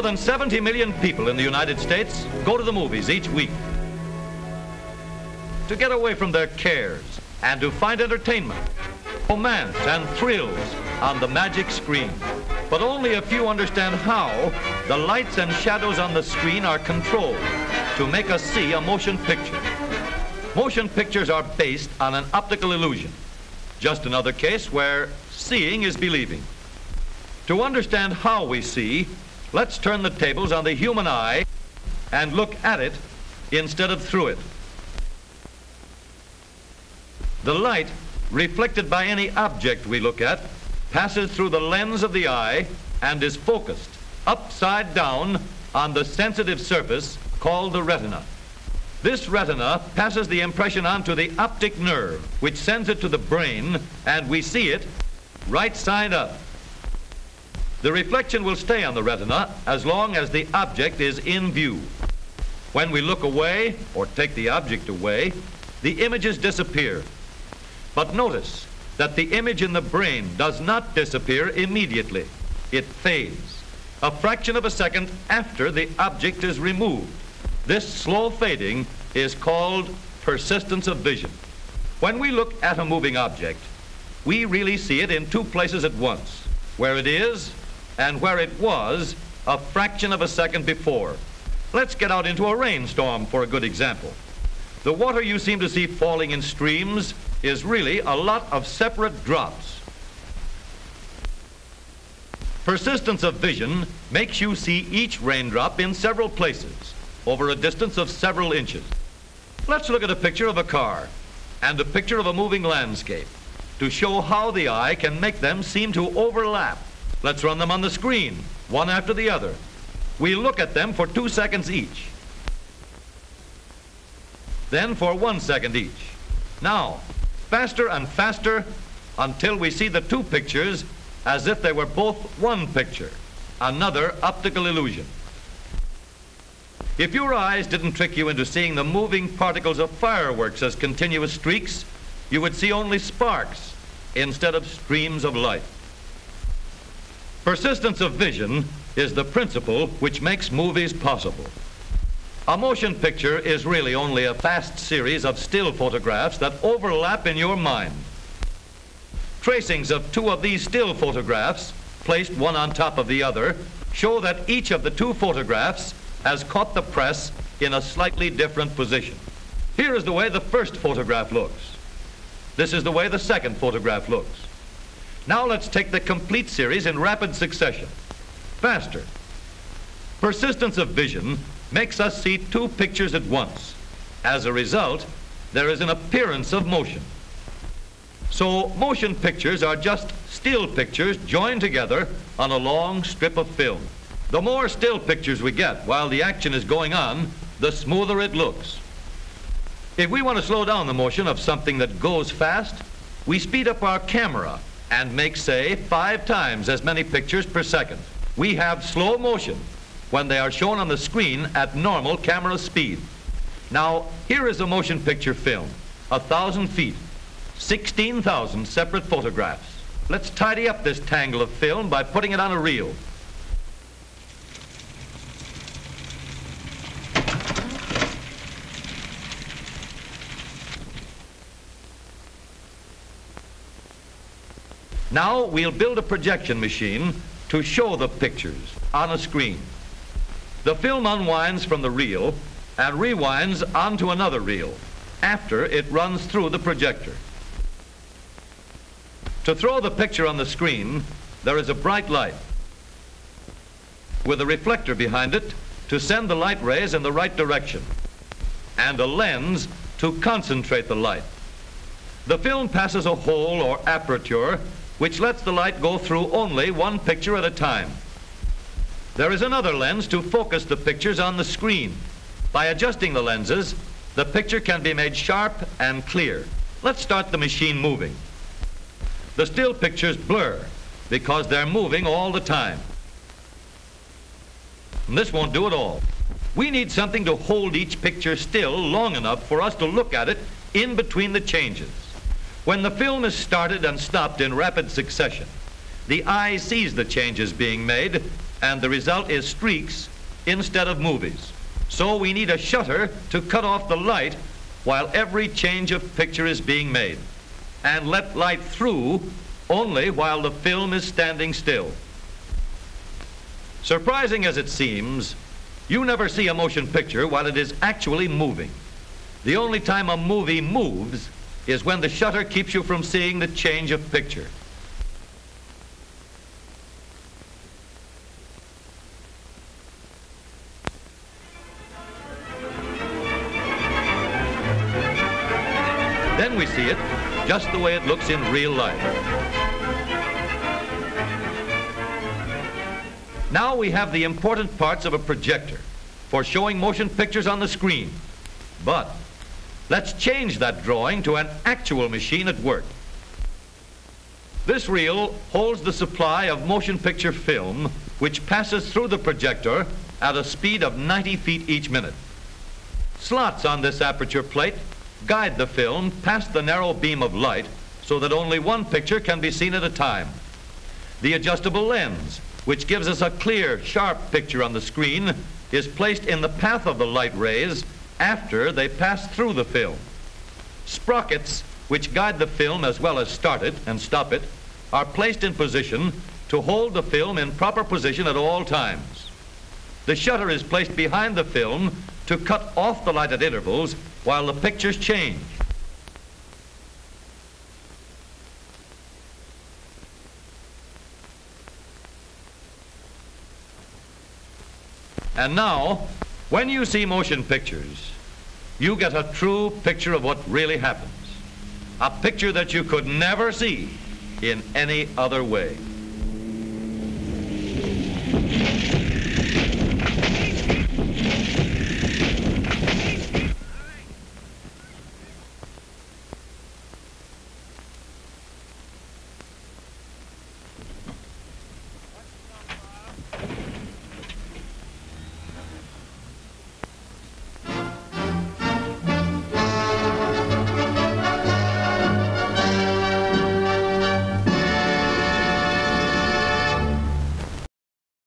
than 70 million people in the United States go to the movies each week to get away from their cares and to find entertainment, romance, and thrills on the magic screen. But only a few understand how the lights and shadows on the screen are controlled to make us see a motion picture. Motion pictures are based on an optical illusion. Just another case where seeing is believing. To understand how we see, let's turn the tables on the human eye and look at it instead of through it. The light, reflected by any object we look at, passes through the lens of the eye and is focused upside down on the sensitive surface called the retina. This retina passes the impression on to the optic nerve, which sends it to the brain, and we see it right side up. The reflection will stay on the retina as long as the object is in view. When we look away or take the object away, the images disappear. But notice that the image in the brain does not disappear immediately. It fades a fraction of a second after the object is removed. This slow fading is called persistence of vision. When we look at a moving object, we really see it in two places at once, where it is and where it was a fraction of a second before. Let's get out into a rainstorm for a good example. The water you seem to see falling in streams is really a lot of separate drops. Persistence of vision makes you see each raindrop in several places over a distance of several inches. Let's look at a picture of a car and a picture of a moving landscape to show how the eye can make them seem to overlap. Let's run them on the screen, one after the other. We look at them for 2 seconds each, then for 1 second each. Now, faster and faster until we see the two pictures as if they were both one picture, another optical illusion. If your eyes didn't trick you into seeing the moving particles of fireworks as continuous streaks, you would see only sparks instead of streams of light. Persistence of vision is the principle which makes movies possible. A motion picture is really only a fast series of still photographs that overlap in your mind. Tracings of two of these still photographs, placed one on top of the other, show that each of the two photographs has caught the press in a slightly different position. Here is the way the first photograph looks. This is the way the second photograph looks. Now let's take the complete series in rapid succession. Faster. Persistence of vision makes us see two pictures at once. As a result, there is an appearance of motion. So motion pictures are just still pictures joined together on a long strip of film. The more still pictures we get while the action is going on, the smoother it looks. If we want to slow down the motion of something that goes fast, we speed up our camera and make, say, 5 times as many pictures per second. We have slow motion when they are shown on the screen at normal camera speed. Now, here is a motion picture film, 1,000 feet, 16,000 separate photographs. Let's tidy up this tangle of film by putting it on a reel. Now we'll build a projection machine to show the pictures on a screen. The film unwinds from the reel and rewinds onto another reel after it runs through the projector. To throw the picture on the screen, there is a bright light with a reflector behind it to send the light rays in the right direction and a lens to concentrate the light. The film passes a hole or aperture which lets the light go through only one picture at a time. There is another lens to focus the pictures on the screen. By adjusting the lenses, the picture can be made sharp and clear. Let's start the machine moving. The still pictures blur because they're moving all the time. And this won't do at all. We need something to hold each picture still long enough for us to look at it in between the changes. When the film is started and stopped in rapid succession, the eye sees the changes being made and the result is streaks instead of movies. So we need a shutter to cut off the light while every change of picture is being made, and let light through only while the film is standing still. Surprising as it seems, you never see a motion picture while it is actually moving. The only time a movie moves is when the shutter keeps you from seeing the change of picture. Then we see it just the way it looks in real life. Now we have the important parts of a projector for showing motion pictures on the screen. But let's change that drawing to an actual machine at work. This reel holds the supply of motion picture film, which passes through the projector at a speed of 90 feet each minute. Slots on this aperture plate guide the film past the narrow beam of light so that only one picture can be seen at a time. The adjustable lens, which gives us a clear, sharp picture on the screen, is placed in the path of the light rays after they pass through the film. Sprockets, which guide the film as well as start it and stop it, are placed in position to hold the film in proper position at all times. The shutter is placed behind the film to cut off the light at intervals while the pictures change. And now, when you see motion pictures, you get a true picture of what really happens. A picture that you could never see in any other way.